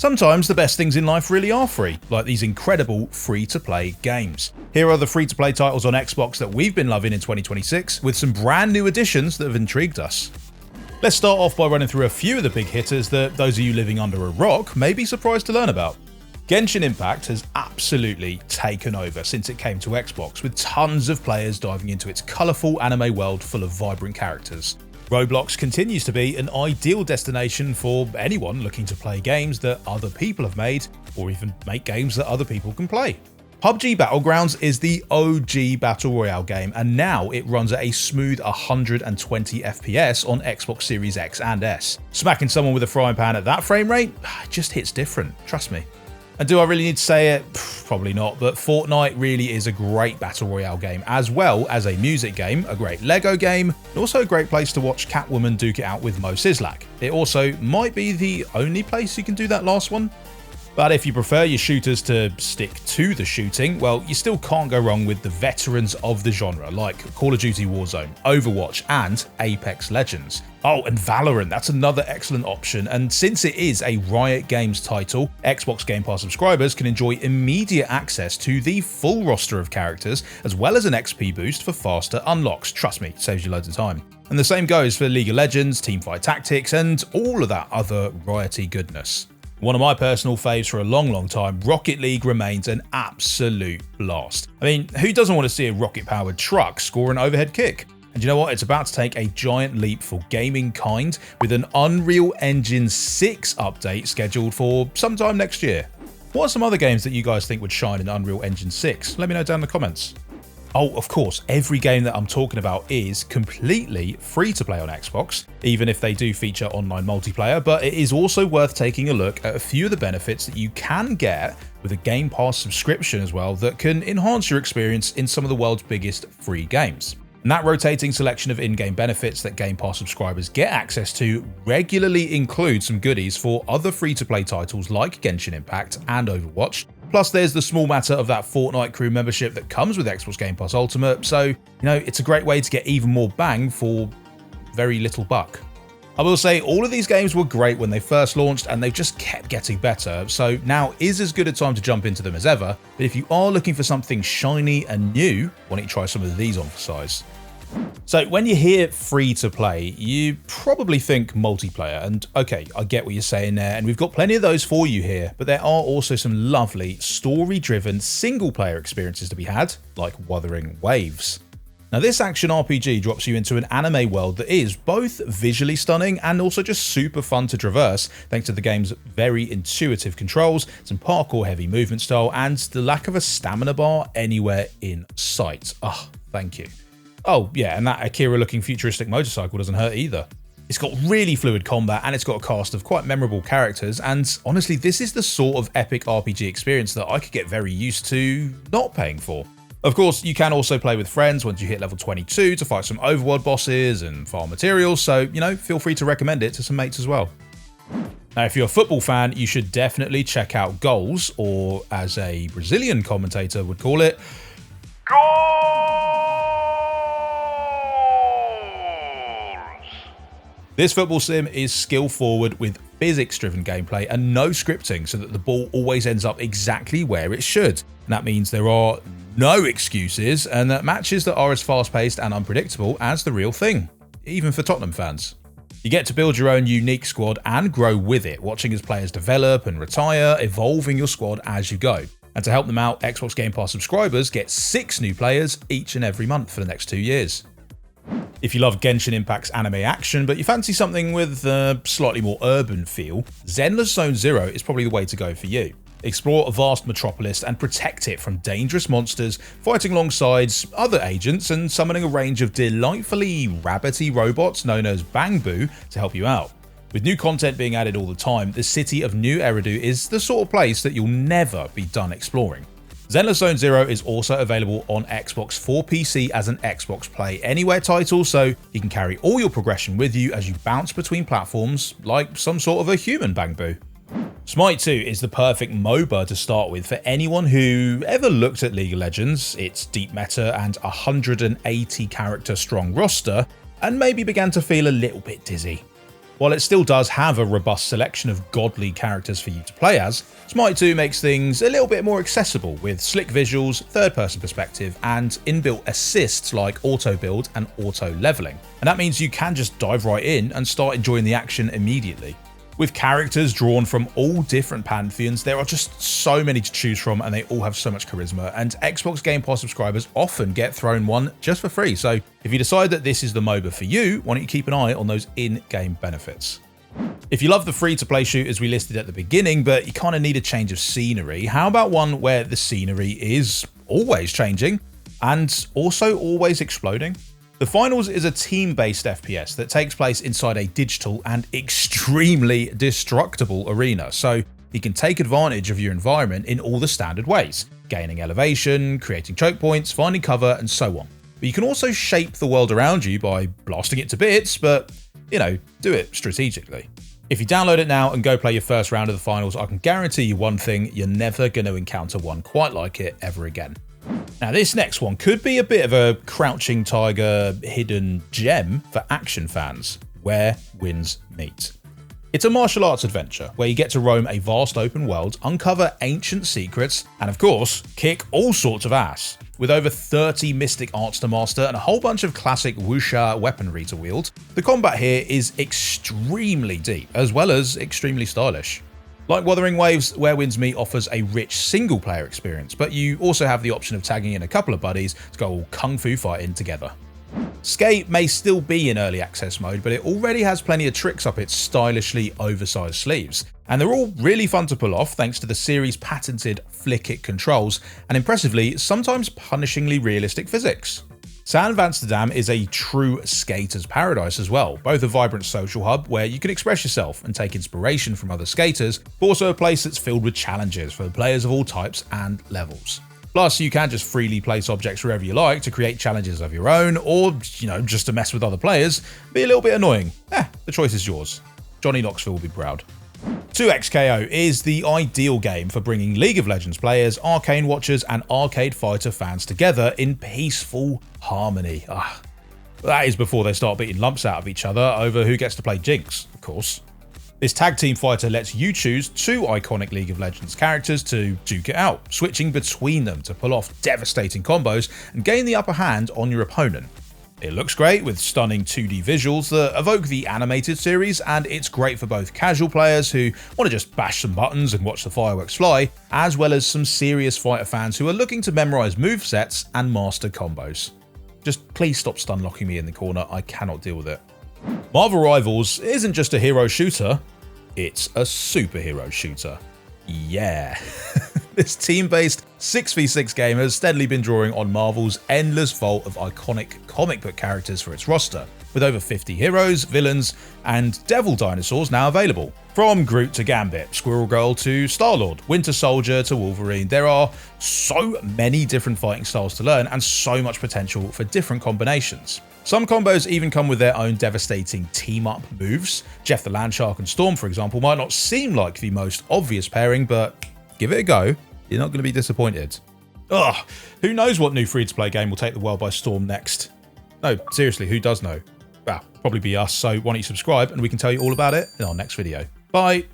Sometimes the best things in life really are free, like these incredible free-to-play games. Here are the free-to-play titles on Xbox that we've been loving in 2026, with some brand new additions that have intrigued us. Let's start off by running through a few of the big hitters that those of you living under a rock may be surprised to learn about. Genshin Impact has absolutely taken over since it came to Xbox, with tons of players diving into its colourful anime world full of vibrant characters. Roblox continues to be an ideal destination for anyone looking to play games that other people have made, or even make games that other people can play. PUBG Battlegrounds is the OG Battle Royale game, and now it runs at a smooth 120 FPS on Xbox Series X and S. Smacking someone with a frying pan at that frame rate, it just hits different, trust me. And do I really need to say it? Probably not, but Fortnite really is a great Battle Royale game, as well as a music game, a great Lego game, and also a great place to watch Catwoman duke it out with Mo Sislak. It also might be the only place you can do that last one. But if you prefer your shooters to stick to the shooting, well, you still can't go wrong with the veterans of the genre, like Call of Duty Warzone, Overwatch, and Apex Legends. Oh, and Valorant, that's another excellent option, and since it is a Riot Games title, Xbox Game Pass subscribers can enjoy immediate access to the full roster of characters, as well as an XP boost for faster unlocks. Trust me, saves you loads of time. And the same goes for League of Legends, Teamfight Tactics, and all of that other Riot-y goodness. One of my personal faves for a long time, Rocket League remains an absolute blast. I mean, who doesn't want to see a rocket-powered truck score an overhead kick? And you know what? It's about to take a giant leap for gaming kind with an Unreal Engine 6 update scheduled for sometime next year. What are some other games that you guys think would shine in Unreal Engine 6? Let me know down in the comments. Oh, of course, every game that I'm talking about is completely free to play on Xbox, even if they do feature online multiplayer, but it is also worth taking a look at a few of the benefits that you can get with a Game Pass subscription as well that can enhance your experience in some of the world's biggest free games. And that rotating selection of in-game benefits that Game Pass subscribers get access to regularly includes some goodies for other free-to-play titles like Genshin Impact and Overwatch. Plus, there's the small matter of that Fortnite crew membership that comes with Xbox Game Pass Ultimate, so, it's a great way to get even more bang for very little buck. I will say, all of these games were great when they first launched, and they've just kept getting better, so now is as good a time to jump into them as ever, but if you are looking for something shiny and new, why don't you try some of these on for size? So when you hear free to play, you probably think multiplayer, and okay, I get what you're saying there, and we've got plenty of those for you here, but there are also some lovely story-driven single-player experiences to be had, like Wuthering Waves. Now this action RPG drops you into an anime world that is both visually stunning and also just super fun to traverse thanks to the game's very intuitive controls, some parkour-heavy movement style, and the lack of a stamina bar anywhere in sight. Oh, thank you. Oh yeah, and that Akira-looking futuristic motorcycle doesn't hurt either. It's got really fluid combat, and it's got a cast of quite memorable characters, and honestly, this is the sort of epic RPG experience that I could get very used to not paying for. Of course, you can also play with friends once you hit level 22 to fight some overworld bosses and farm materials, so, feel free to recommend it to some mates as well. Now, if you're a football fan, you should definitely check out Goals, or as a Brazilian commentator would call it, This football sim is skill forward with physics-driven gameplay and no scripting so that the ball always ends up exactly where it should. And that means there are no excuses and that matches that are as fast-paced and unpredictable as the real thing, even for Tottenham fans. You get to build your own unique squad and grow with it, watching as players develop and retire, evolving your squad as you go. And to help them out, Xbox Game Pass subscribers get 6 new players each and every month for the next 2 years. If you love Genshin Impact's anime action, but you fancy something with a slightly more urban feel, Zenless Zone Zero is probably the way to go for you. Explore a vast metropolis and protect it from dangerous monsters, fighting alongside other agents and summoning a range of delightfully rabbity robots known as Bangbu to help you out. With new content being added all the time, the city of New Eridu is the sort of place that you'll never be done exploring. Zenless Zone Zero is also available on Xbox for PC as an Xbox Play Anywhere title, so you can carry all your progression with you as you bounce between platforms like some sort of a human Bangbu. Smite 2 is the perfect MOBA to start with for anyone who ever looked at League of Legends, its deep meta and 180 character strong roster, and maybe began to feel a little bit dizzy. While it still does have a robust selection of godly characters for you to play as, Smite 2 makes things a little bit more accessible with slick visuals, third-person perspective, and inbuilt assists like auto-build and auto-leveling. And that means you can just dive right in and start enjoying the action immediately. With characters drawn from all different pantheons, there are just so many to choose from and they all have so much charisma, and Xbox Game Pass subscribers often get thrown one just for free, so if you decide that this is the MOBA for you, why don't you keep an eye on those in-game benefits. If you love the free-to-play shooters we listed at the beginning, but you kind of need a change of scenery, how about one where the scenery is always changing and also always exploding? The Finals is a team-based FPS that takes place inside a digital and extremely destructible arena, so you can take advantage of your environment in all the standard ways, gaining elevation, creating choke points, finding cover, and so on. But you can also shape the world around you by blasting it to bits, but, you know, do it strategically. If you download it now and go play your first round of the Finals, I can guarantee you one thing, you're never going to encounter one quite like it ever again. Now this next one could be a bit of a crouching tiger hidden gem for action fans, Where Winds Meet. It's a martial arts adventure where you get to roam a vast open world, uncover ancient secrets, and of course, kick all sorts of ass. With over 30 mystic arts to master and a whole bunch of classic wuxia weaponry to wield, the combat here is extremely deep, as well as extremely stylish. Like Wuthering Waves, Where Winds Meet offers a rich single-player experience, but you also have the option of tagging in a couple of buddies to go all kung fu fighting together. Skate may still be in early access mode, but it already has plenty of tricks up its stylishly oversized sleeves, and they're all really fun to pull off thanks to the series' patented flick-it controls and impressively, sometimes punishingly realistic physics. San Amsterdam is a true skater's paradise as well, both a vibrant social hub where you can express yourself and take inspiration from other skaters, but also a place that's filled with challenges for players of all types and levels. Plus, you can just freely place objects wherever you like to create challenges of your own, or, you know, just to mess with other players, be a little bit annoying. The choice is yours. Johnny Knoxville will be proud. 2XKO is the ideal game for bringing League of Legends players, Arcane watchers, and Arcade Fighter fans together in peaceful harmony. That is before they start beating lumps out of each other over who gets to play Jinx, of course. This tag team fighter lets you choose two iconic League of Legends characters to duke it out, switching between them to pull off devastating combos and gain the upper hand on your opponent. It looks great with stunning 2D visuals that evoke the animated series, and it's great for both casual players who want to just bash some buttons and watch the fireworks fly, as well as some serious fighter fans who are looking to memorize movesets and master combos. Just please stop stun-locking me in the corner, I cannot deal with it. Marvel Rivals isn't just a hero shooter, it's a superhero shooter. Yeah. This team-based 6v6 game has steadily been drawing on Marvel's endless vault of iconic comic book characters for its roster, with over 50 heroes, villains, and devil dinosaurs now available. From Groot to Gambit, Squirrel Girl to Star-Lord, Winter Soldier to Wolverine, there are so many different fighting styles to learn and so much potential for different combinations. Some combos even come with their own devastating team-up moves. Jeff the Landshark and Storm, for example, might not seem like the most obvious pairing, but give it a go, you're not going to be disappointed. Who knows what new free-to-play game will take the world by storm next? No, seriously, who does know? Well, probably be us, so why don't you subscribe and we can tell you all about it in our next video. Bye!